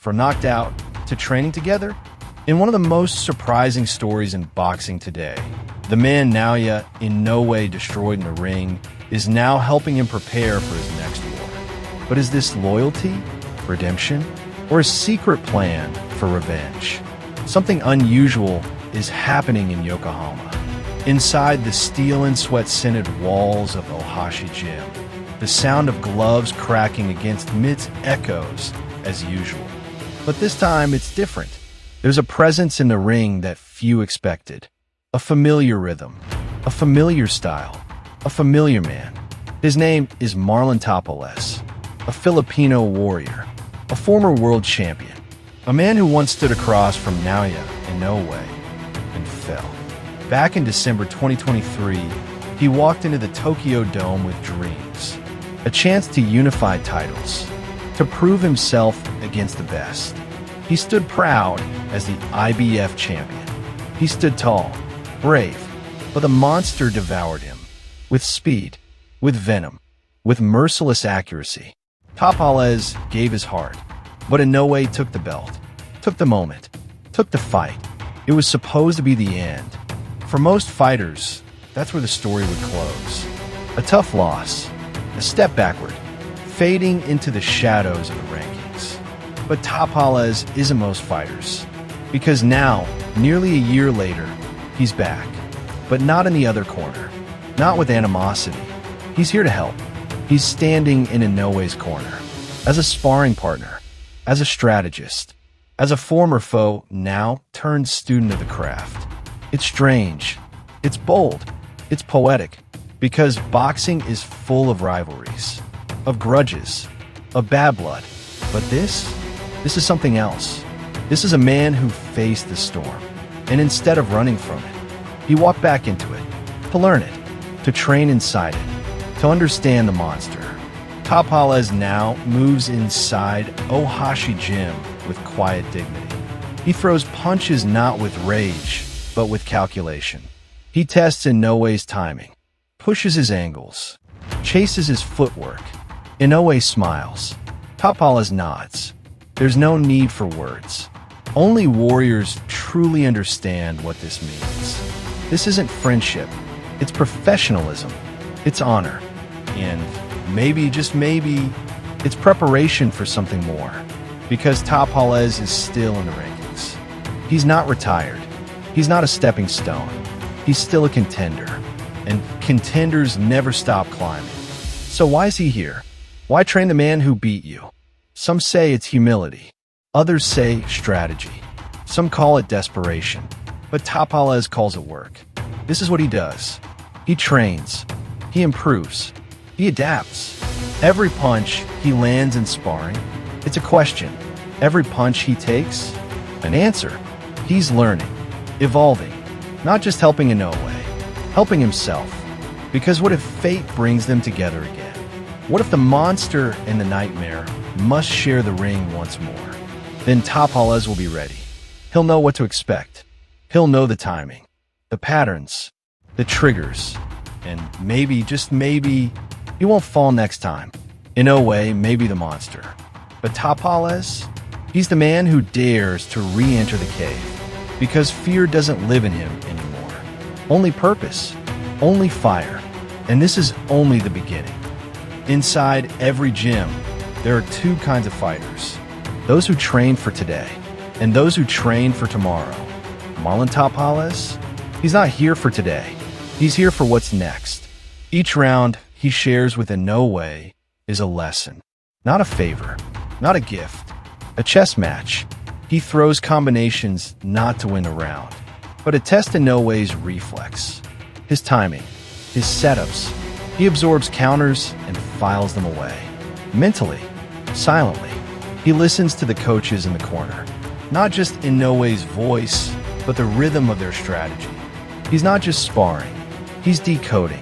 From knocked out to training together? In one of the most surprising stories in boxing today, the man Naoya, in no way destroyed in the ring, is now helping him prepare for his next war. But is this loyalty, redemption, or a secret plan for revenge? Something unusual is happening in Yokohama. Inside the steel and sweat-scented walls of Ohashi Gym, the sound of gloves cracking against mitts echoes as usual. But this time it's different. There's a presence in the ring that few expected. A familiar rhythm, a familiar style, a familiar man. His name is Marlon Tapales, a Filipino warrior, a former world champion, a man who once stood across from Naoya, Inoue, and fell. Back in December 2023, he walked into the Tokyo Dome with dreams, a chance to unify titles, to prove himself against the best. He stood proud as the IBF champion. He stood tall, brave, but the monster devoured him. With speed, with venom, with merciless accuracy. Tapales gave his heart, but in no way took the belt, took the moment, took the fight. It was supposed to be the end. For most fighters, that's where the story would close. A tough loss, a step backward, fading into the shadows of the rankings. But Tapales isn't most fighters, because now, nearly a year later, he's back. But not in the other corner, not with animosity. He's here to help. He's standing in Inoue's corner, as a sparring partner, as a strategist, as a former foe now turned student of the craft. It's strange, it's bold, it's poetic, because boxing is full of rivalries, of grudges, of bad blood. But this is something else. This is a man who faced the storm, and instead of running from it, he walked back into it, to learn it, to train inside it, to understand the monster. Tapales now moves inside Ohashi Gym with quiet dignity. He throws punches not with rage, but with calculation. He tests Inoue's timing, pushes his angles, chases his footwork. Inoue smiles. Tapales nods. There's no need for words. Only warriors truly understand what this means. This isn't friendship. It's professionalism. It's honor. And maybe, just maybe, it's preparation for something more. Because Tapales is still in the rankings. He's not retired. He's not a stepping stone. He's still a contender. And contenders never stop climbing. So why is he here? Why train the man who beat you? Some say it's humility. Others say strategy. Some call it desperation. But Tapales calls it work. This is what he does. He trains. He improves. He adapts. Every punch he lands in sparring, it's a question. Every punch he takes, an answer. He's learning, evolving, not just helping Inoue, helping himself. Because what if fate brings them together again? What if the monster and the nightmare must share the ring once more? Then Tapales will be ready. He'll know what to expect. He'll know the timing, the patterns, the triggers, and maybe, just maybe, he won't fall next time. Inoue may be the monster, but Tapales, he's the man who dares to re-enter the cave, because fear doesn't live in him anymore. Only purpose, only fire, and this is only the beginning. Inside every gym, there are two kinds of fighters. Those who train for today, and those who train for tomorrow. Marlon Tapales, he's not here for today. He's here for what's next. Each round he shares with Inoue is a lesson, not a favor, not a gift, a chess match. He throws combinations not to win a round, but to test Inoue's reflex, his timing, his setups. He absorbs counters and files them away. Mentally, silently, he listens to the coaches in the corner. Not just Inoue's voice, but the rhythm of their strategy. He's not just sparring, he's decoding.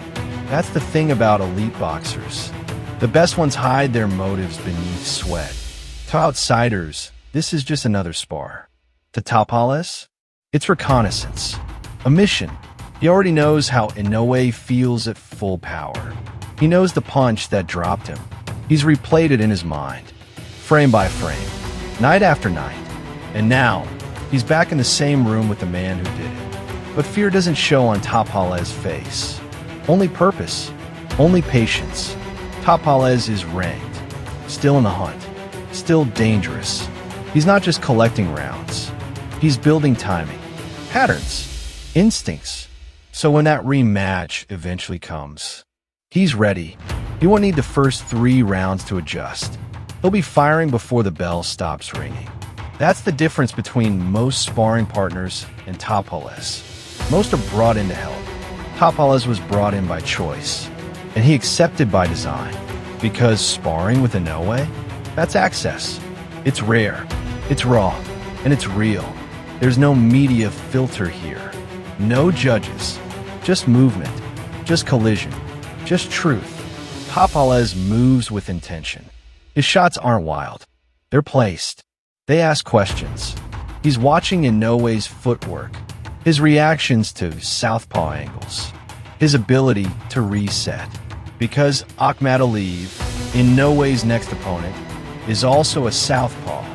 That's the thing about elite boxers. The best ones hide their motives beneath sweat. To outsiders, this is just another spar. To Tapales, it's reconnaissance, a mission. He already knows how Inoue feels at full power. He knows the punch that dropped him. He's replayed it in his mind, frame by frame. night after night. And now, he's back in the same room with the man who did it. But fear doesn't show on Tapales' face. Only purpose, only patience. Tapales is ranked, still in the hunt, still dangerous. He's not just collecting rounds. He's building timing, patterns, instincts. So when that rematch eventually comes, he's ready. He won't need the first 3 rounds to adjust. He'll be firing before the bell stops ringing. That's the difference between most sparring partners and Tapales. Most are brought in to help. Tapales was brought in by choice, and he accepted by design. Because sparring with Inoue, that's access. It's rare, it's raw, and it's real. There's no media filter here. No judges. Just movement. Just collision. Just truth. Tapales moves with intention. His shots aren't wild. They're placed. They ask questions. He's watching Inoue's footwork, his reactions to southpaw angles, his ability to reset. Because Akhmadaliev, Inoue's next opponent, is also a southpaw,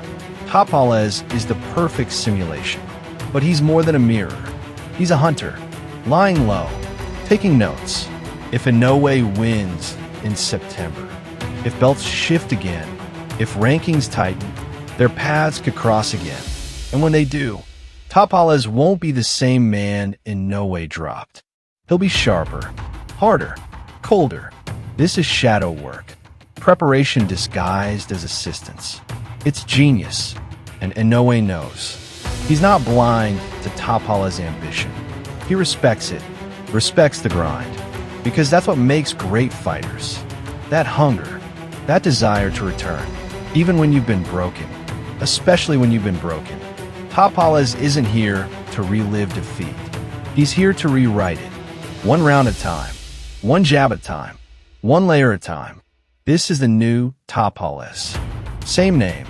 Tapales is the perfect simulation. But he's more than a mirror. He's a hunter, lying low, taking notes. If Inoue wins in September, if belts shift again, if rankings tighten, their paths could cross again. And when they do, Tapales won't be the same man Inoue dropped. He'll be sharper, harder, colder. This is shadow work, preparation disguised as assistance. It's genius, and Inoue knows. He's not blind to Tapales' ambition. He respects it, respects the grind, because that's what makes great fighters. That hunger, that desire to return, even when you've been broken, especially when you've been broken. Tapales isn't here to relive defeat. He's here to rewrite it, one round at a time, one jab at a time, one layer at a time. This is the new Tapales. Same name,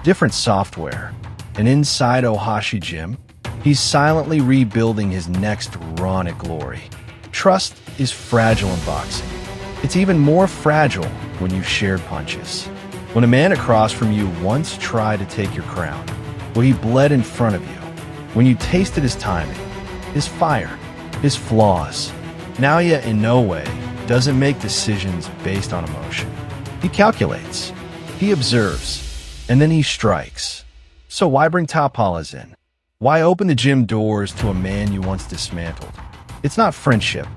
different software. And inside Ohashi Gym, he's silently rebuilding his next run at glory. Trust is fragile in boxing. It's even more fragile when you've shared punches. When a man across from you once tried to take your crown, when he bled in front of you, when you tasted his timing, his fire, his flaws, Naoya Inoue doesn't make decisions based on emotion. He calculates, he observes, and then he strikes. So why bring Tapales in? Why open the gym doors to a man you once dismantled? It's not friendship,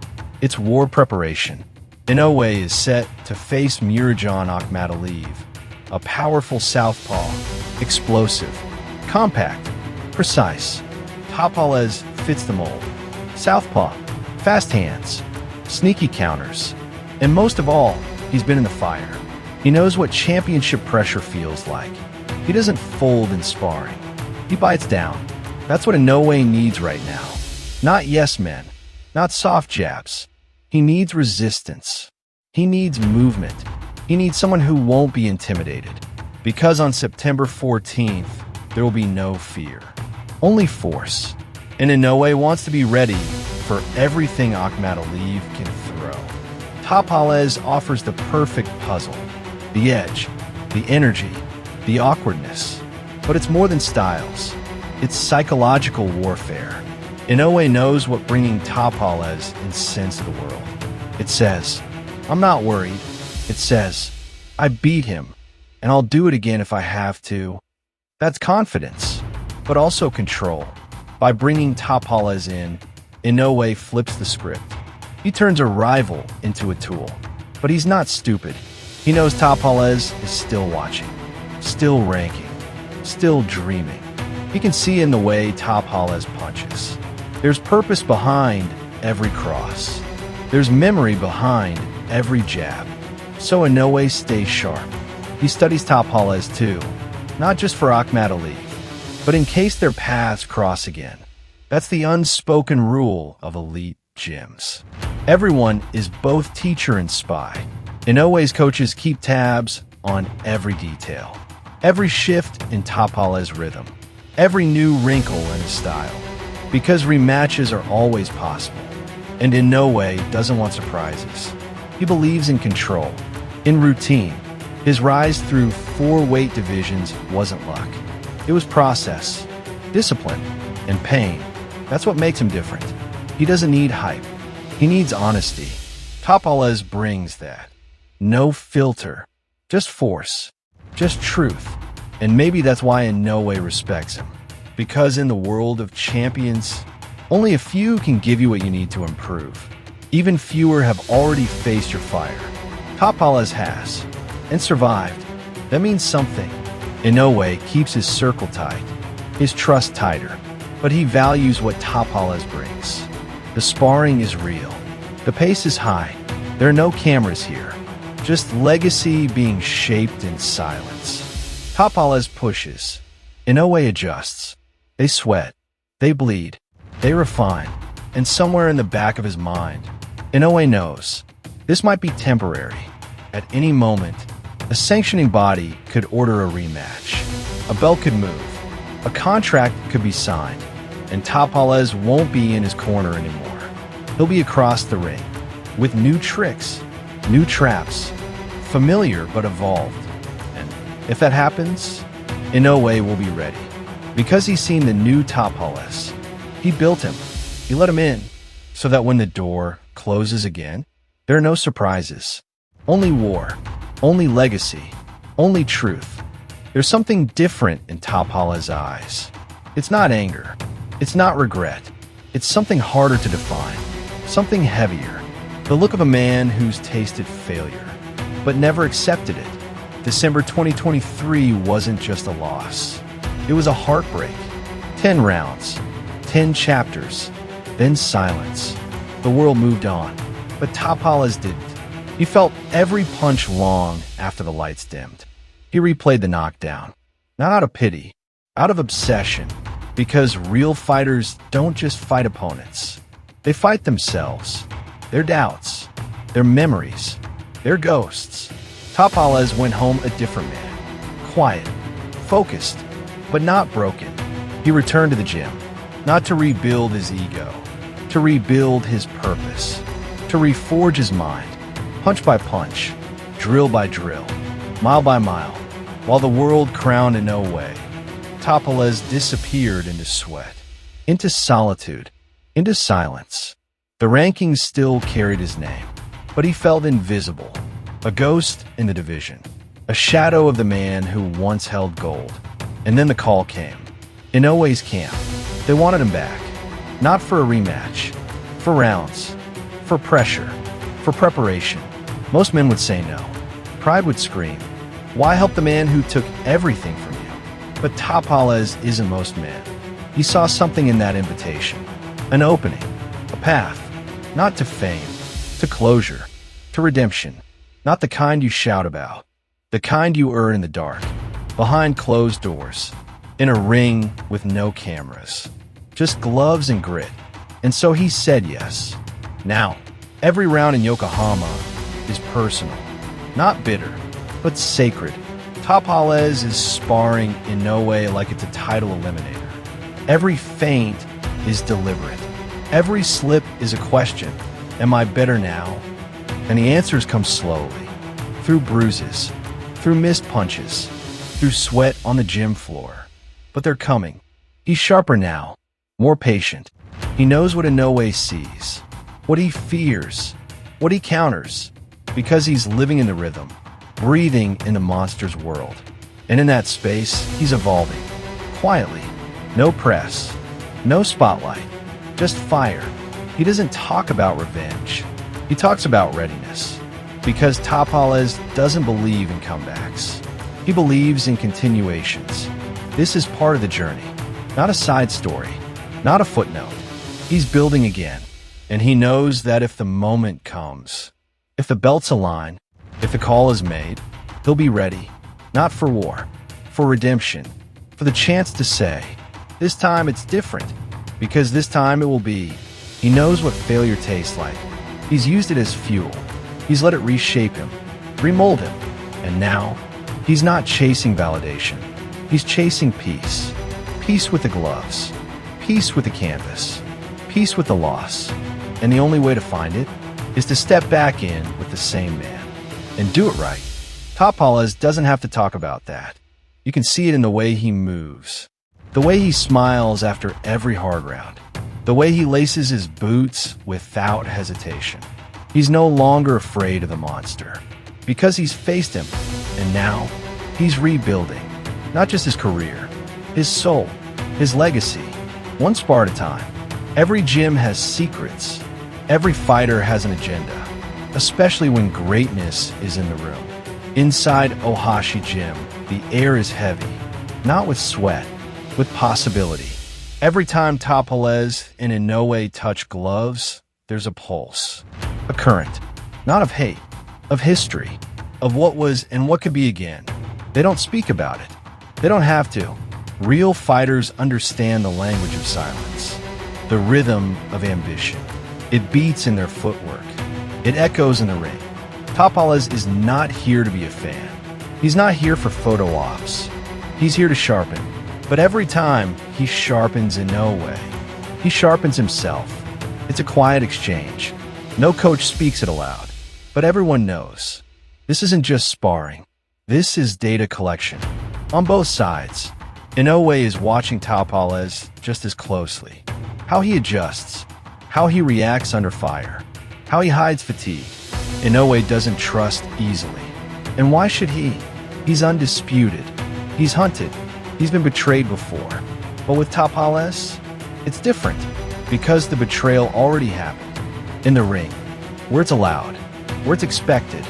it's war preparation. Inoue is set to face Murodjon Akhmadaliev, a powerful southpaw, explosive, compact, precise. Tapales fits the mold. Southpaw, fast hands, sneaky counters, and most of all, he's been in the fire. He knows what championship pressure feels like. He doesn't fold in sparring. He bites down. That's what Inoue needs right now. Not yes men, not soft jabs. He needs resistance. He needs movement. He needs someone who won't be intimidated. Because on September 14th, there will be no fear, only force. And Inoue wants to be ready for everything Akhmadaliev can throw. Tapales offers the perfect puzzle. The edge, the energy, the awkwardness. But it's more than styles. It's psychological warfare. Inoue knows what bringing Tapales incensed the world. It says, I'm not worried. It says, I beat him, and I'll do it again if I have to. That's confidence, but also control. By bringing Tapales in, Inoue flips the script. He turns a rival into a tool. But he's not stupid. He knows Tapales is still watching, still ranking, still dreaming. He can see in the way Tapales punches. There's purpose behind every cross. There's memory behind every jab. So Inoue stays sharp. He studies Tapales too, not just for Akhmadaliev, but in case their paths cross again. That's the unspoken rule of elite gyms. Everyone is both teacher and spy. Inoue's coaches keep tabs on every detail, every shift in Tapales' rhythm, every new wrinkle in his style, because rematches are always possible. And Inoue doesn't want surprises. He believes in control, in routine. His rise through 4 weight divisions wasn't luck. It was process, discipline, and pain. That's what makes him different. He doesn't need hype. He needs honesty. Tapales brings that. No filter. Just force. Just truth. And maybe that's why Inoue respects him. Because in the world of champions, only a few can give you what you need to improve. Even fewer have already faced your fire. Tapales has. And survived. That means something. Inoue keeps his circle tight. His trust tighter. But he values what Tapales brings. The sparring is real. The pace is high. There are no cameras here. Just legacy being shaped in silence. Tapales pushes. Inoue adjusts. They sweat. They bleed. They refine. And somewhere in the back of his mind, Inoue knows. This might be temporary. At any moment, a sanctioning body could order a rematch. A belt could move. A contract could be signed. And Tapales won't be in his corner anymore. He'll be across the ring. With new tricks. New traps. Familiar but evolved. And if that happens, Inoue will be ready. Because he's seen the new Tapales. He built him. He let him in. So that when the door closes again, there are no surprises. Only war. Only legacy. Only truth. There's something different in Tapales' eyes. It's not anger. It's not regret. It's something harder to define. Something heavier. The look of a man who's tasted failure, but never accepted it. December 2023 wasn't just a loss. It was a heartbreak. 10 rounds. 10 chapters. Then silence. The world moved on. But Tapales didn't. He felt every punch long after the lights dimmed. He replayed the knockdown. Not out of pity. Out of obsession. Because real fighters don't just fight opponents. They fight themselves. Their doubts. Their memories. Their ghosts. Tapales went home a different man. Quiet. Focused. But not broken. He returned to the gym. Not to rebuild his ego. To rebuild his purpose. To reforge his mind. Punch by punch. Drill by drill. Mile by mile. While the world crowned Inoue, Tapales disappeared into sweat. Into solitude. Into silence. The rankings still carried his name. But he felt invisible. A ghost in the division. A shadow of the man who once held gold. And then the call came. Inoue's camp. They wanted him back. Not for a rematch. For rounds. For pressure. For preparation. Most men would say no. Pride would scream. Why help the man who took everything from you? But Tapales isn't most men. He saw something in that invitation. An opening. A path. Not to fame. To closure. To redemption. Not the kind you shout about. The kind you earn in the dark. Behind closed doors. In a ring with no cameras. Just gloves and grit. And so he said yes. Now, every round in Yokohama is personal. Not bitter, but sacred. Tapales is sparring Inoue like it's a title eliminator. Every feint is deliberate. Every slip is a question. Am I better now? And the answers come slowly. Through bruises. Through missed punches. Through sweat on the gym floor. But they're coming. He's sharper now. More patient. He knows what Inoue sees. What he fears. What he counters. Because he's living in the rhythm. Breathing in the monster's world. And in that space, he's evolving. Quietly. No press. No spotlight. Just fire. He doesn't talk about revenge. He talks about readiness. Because Tapales doesn't believe in comebacks. He believes in continuations. This is part of the journey. Not a side story. Not a footnote. He's building again. And he knows that if the moment comes, if the belts align, if the call is made, he'll be ready. Not for war. For redemption. For the chance to say, this time it's different. Because this time it will be. He knows what failure tastes like. He's used it as fuel. He's let it reshape him. Remold him. And now, he's not chasing validation. He's chasing peace. Peace with the gloves. Peace with the canvas. Peace with the loss. And the only way to find it is to step back in with the same man. And do it right. Tapales doesn't have to talk about that. You can see it in the way he moves, the way he smiles after every hard round, the way he laces his boots without hesitation. He's no longer afraid of the monster because he's faced him, and now he's rebuilding not just his career, his soul, his legacy, one spar at a time. Every gym has secrets. Every fighter has an agenda, especially when greatness is in the room. Inside Ohashi Gym, the air is heavy, not with sweat, with possibility. Every time Tapales and Inoue touch gloves, there's a pulse, a current, not of hate, of history, of what was and what could be again. They don't speak about it. They don't have to. Real fighters understand the language of silence, the rhythm of ambition. It beats in their footwork. It echoes in the ring. Tapales is not here to be a fan. He's not here for photo ops. He's here to sharpen. But every time he sharpens Inoue, he sharpens himself. It's a quiet exchange. No coach speaks it aloud, but everyone knows. This isn't just sparring. This is data collection. On both sides, Inoue is watching Tapales just as closely. How he adjusts, how he reacts under fire, how he hides fatigue. Inoue doesn't trust easily. And why should he? He's undisputed. He's hunted. He's been betrayed before. But with Tapales, it's different because the betrayal already happened. In the ring, where it's allowed, where it's expected.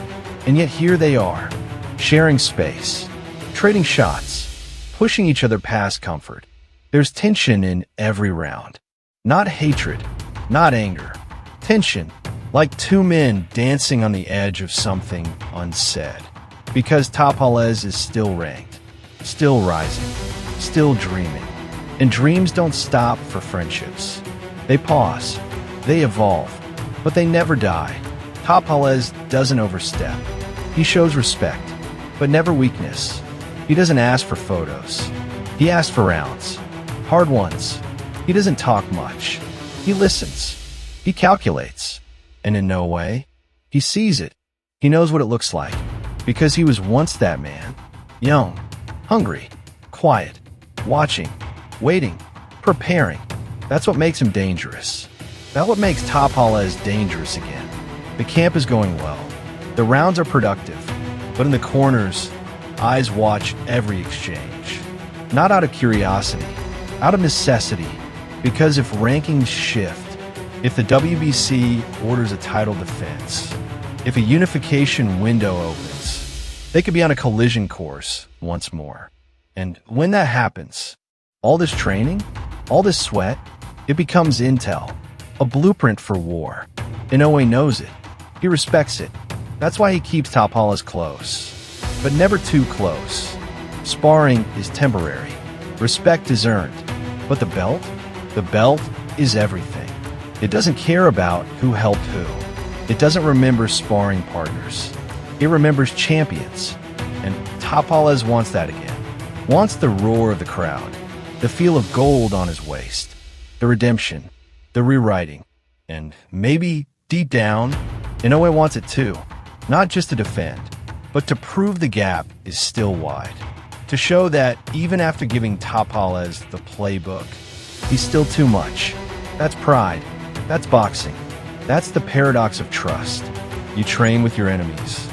And yet here they are, sharing space, trading shots, pushing each other past comfort. There's tension in every round. Not hatred, not anger. Tension, like two men dancing on the edge of something unsaid. Because Tapales is still ranked, still rising, still dreaming. And dreams don't stop for friendships. They pause, they evolve, but they never die. Tapales doesn't overstep. He shows respect, but never weakness. He doesn't ask for photos. He asks for rounds, hard ones. He doesn't talk much. He listens. He calculates. And in no way, he sees it. He knows what it looks like. Because he was once that man. Young, hungry, quiet, watching, waiting, preparing. That's what makes him dangerous. That's what makes Tapales dangerous again. The camp is going well. The rounds are productive. But in the corners, eyes watch every exchange. Not out of curiosity, out of necessity. Because if rankings shift, if the WBC orders a title defense, if a unification window opens, they could be on a collision course once more. And when that happens, all this training, all this sweat, it becomes intel, a blueprint for war. Inoue knows it. He respects it. That's why he keeps Tapales close, but never too close. Sparring is temporary. Respect is earned. But the belt is everything. It doesn't care about who helped who. It doesn't remember sparring partners. It remembers champions. And Tapales wants that again. Wants the roar of the crowd, the feel of gold on his waist, the redemption, the rewriting. And maybe deep down, Inoue wants it too. Not just to defend, but to prove the gap is still wide. To show that even after giving Tapales the playbook, he's still too much. That's pride. That's boxing. That's the paradox of trust. You train with your enemies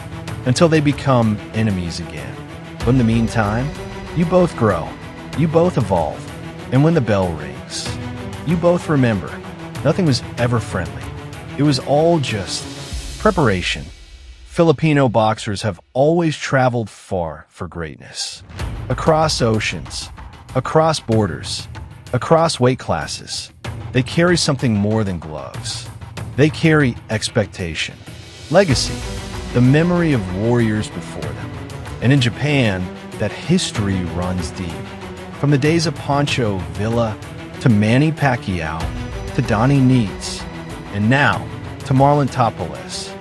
until they become enemies again. But in the meantime, you both grow. You both evolve. And when the bell rings, you both remember nothing was ever friendly. It was all just preparation. Filipino boxers have always traveled far for greatness. Across oceans, across borders, across weight classes. They carry something more than gloves. They carry expectation, legacy, the memory of warriors before them. And in Japan, that history runs deep. From the days of Pancho Villa to Manny Pacquiao to Donnie Needs, and now to Marlon Tapales.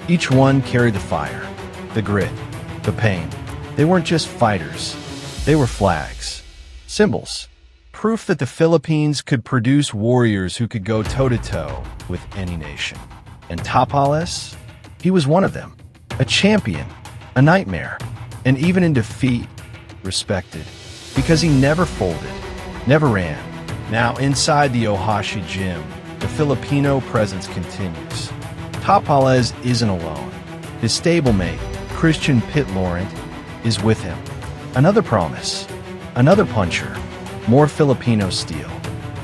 Each one carried the fire, the grit, the pain. They weren't just fighters. They were flags, symbols, proof that the Philippines could produce warriors who could go toe-to-toe with any nation. And Tapales, he was one of them, a champion, a nightmare. And even in defeat, respected, because he never folded, never ran. Now, inside the Ohashi Gym, the Filipino presence continues. Tapales isn't alone. His stablemate, Christian Pit Laurent, is with him. Another promise, another puncher, more Filipino steel.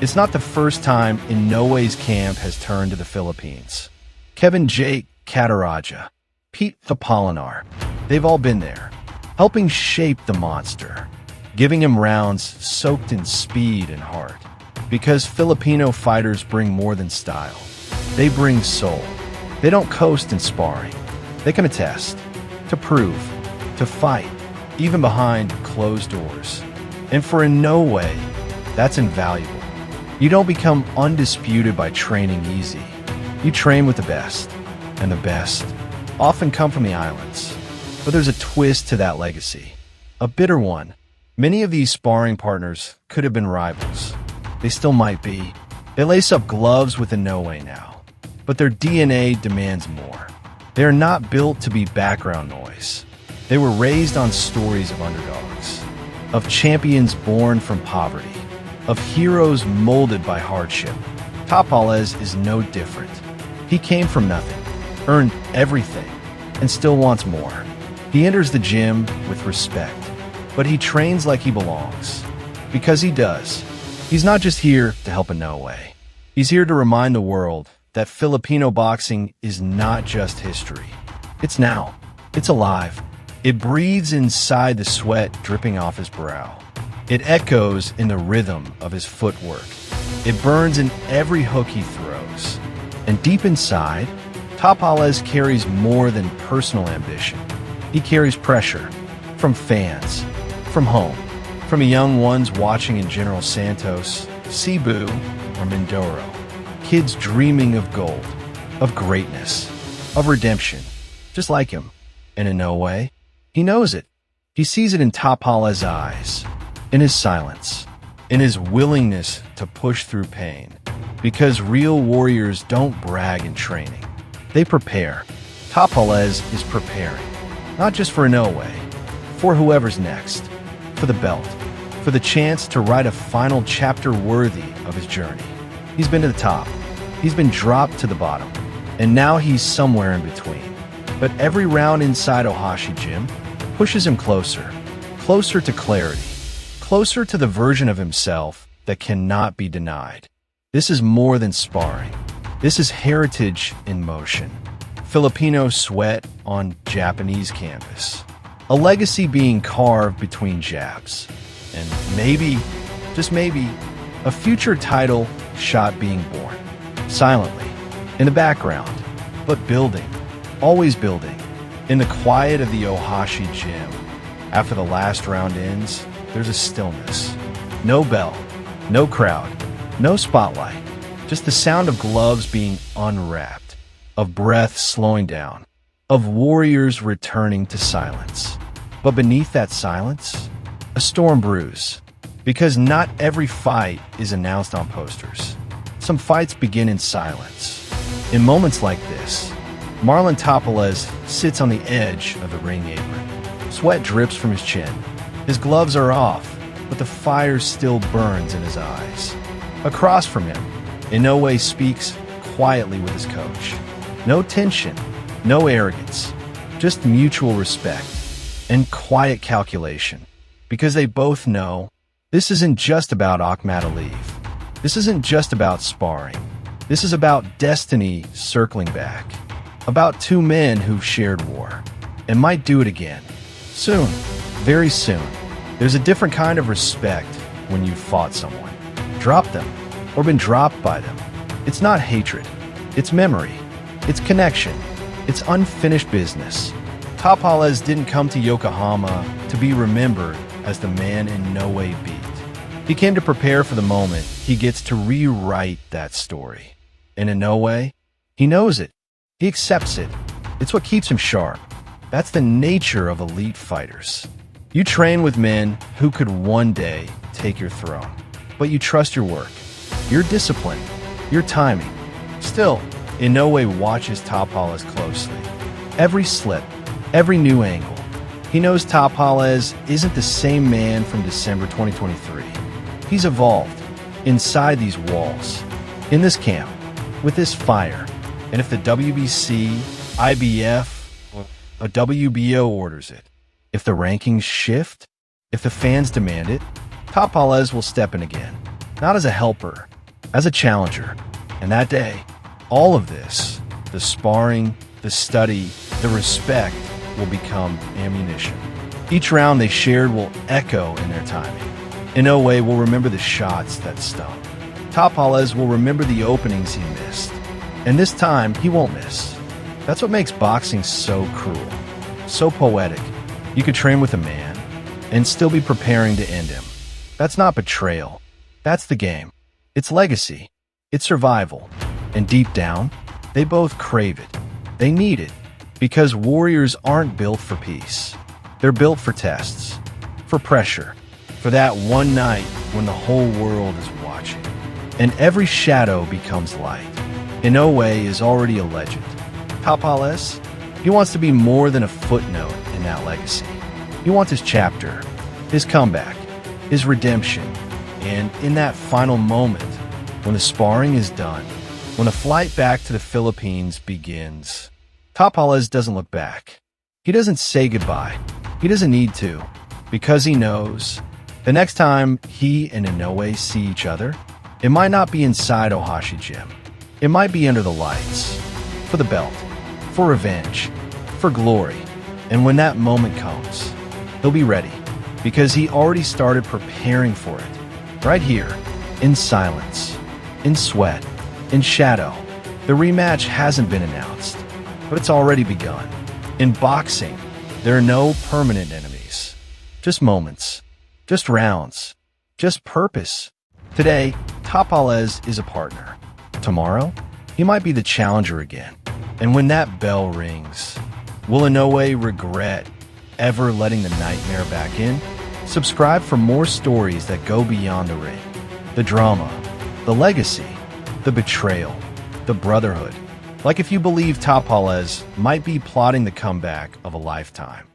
It's not the first time Inoue's camp has turned to the Philippines. Kevin Jake Cataraja, Pete Apolinar, they've all been there, helping shape the monster, giving him rounds soaked in speed and heart. Because Filipino fighters bring more than style. They bring soul. They don't coast in sparring. They come to test, to prove, to fight, even behind closed doors. And for Inoue, that's invaluable. You don't become undisputed by training easy. You train with the best, and the best often come from the islands. But there's a twist to that legacy, a bitter one. Many of these sparring partners could have been rivals. They still might be. They lace up gloves with Inoue now, but their DNA demands more. They are not built to be background noise. They were raised on stories of underdogs, of champions born from poverty, of heroes molded by hardship. Tapales is no different. He came from nothing, earned everything, and still wants more. He enters the gym with respect, but he trains like he belongs. Because he does. He's not just here to help Inoue. He's here to remind the world that Filipino boxing is not just history. It's now. It's alive. It breathes inside the sweat dripping off his brow. It echoes in the rhythm of his footwork. It burns in every hook he throws. And deep inside, Tapales carries more than personal ambition. He carries pressure from fans, from home, from young ones watching in General Santos, Cebu, or Mindoro. Kids dreaming of gold, of greatness, of redemption, just like him. And in no way, he knows it. He sees it in Tapales' eyes, in his silence, in his willingness to push through pain. Because real warriors don't brag in training. They prepare. Tapales is preparing, not just for Inoue, for whoever's next, for the belt, for the chance to write a final chapter worthy of his journey. He's been to the top. He's been dropped to the bottom. And now he's somewhere in between. But every round inside Ohashi Gym pushes him closer, closer to clarity, closer to the version of himself that cannot be denied. This is more than sparring. This is heritage in motion. Filipino sweat on Japanese canvas. A legacy being carved between jabs. And maybe, just maybe, a future title shot being born. Silently, in the background, but building, always building. In the quiet of the Ohashi Gym, after the last round ends, there's a stillness. No bell, no crowd, no spotlight, just the sound of gloves being unwrapped, of breath slowing down, of warriors returning to silence. But beneath that silence, a storm brews, because not every fight is announced on posters. Some fights begin in silence. In moments like this, Marlon Tapales sits on the edge of the ring apron. Sweat drips from his chin. His gloves are off, but the fire still burns in his eyes. Across from him, Inoue speaks quietly with his coach. No tension, no arrogance, just mutual respect and quiet calculation. Because they both know this isn't just about Akhmadaliev. This isn't just about sparring. This is about destiny circling back. About two men who've shared war and might do it again. Soon, very soon. There's a different kind of respect when you've fought someone, dropped them, or been dropped by them. It's not hatred. It's memory. It's connection. It's unfinished business. Tapales didn't come to Yokohama to be remembered as the man Inoue beat. He came to prepare for the moment he gets to rewrite that story. And Inoue, he knows it. He accepts it. It's what keeps him sharp. That's the nature of elite fighters. You train with men who could one day take your throne. But you trust your work, your discipline, your timing. Still, Inoue watches Tapales closely. Every slip, every new angle. He knows Tapales isn't the same man from December 2023. He's evolved inside these walls, in this camp, with this fire. And if the WBC, IBF, or a WBO orders it, if the rankings shift, if the fans demand it, Tapales will step in again, not as a helper, as a challenger. And that day, all of this, the sparring, the study, the respect, will become ammunition. Each round they shared will echo in their timing. Inoue will remember the shots that stung. Tapales will remember the openings he missed. And this time, he won't miss. That's what makes boxing so cruel, so poetic. You could train with a man and still be preparing to end him. That's not betrayal. That's the game. It's legacy. It's survival. And deep down, they both crave it. They need it. Because warriors aren't built for peace. They're built for tests, for pressure, for that one night when the whole world is watching. And every shadow becomes light. Inoue is already a legend. Tapales, he wants to be more than a footnote in that legacy. He wants his chapter, his comeback, his redemption. And in that final moment, when the sparring is done, when the flight back to the Philippines begins, Tapales doesn't look back. He doesn't say goodbye. He doesn't need to, because he knows the next time he and Inoue see each other, it might not be inside Ohashi Gym. It might be under the lights, for the belt, for revenge, for glory. And when that moment comes, he'll be ready, because he already started preparing for it. Right here, in silence, in sweat, in shadow. The rematch hasn't been announced, but it's already begun. In boxing, there are no permanent enemies. Just moments, just rounds, just purpose. Today, Tapales is a partner. Tomorrow, he might be the challenger again. And when that bell rings, will Inoue regret ever letting the nightmare back in? Subscribe for more stories that go beyond the ring. The drama, the legacy, the betrayal, the brotherhood. Like if you believe Tapales might be plotting the comeback of a lifetime.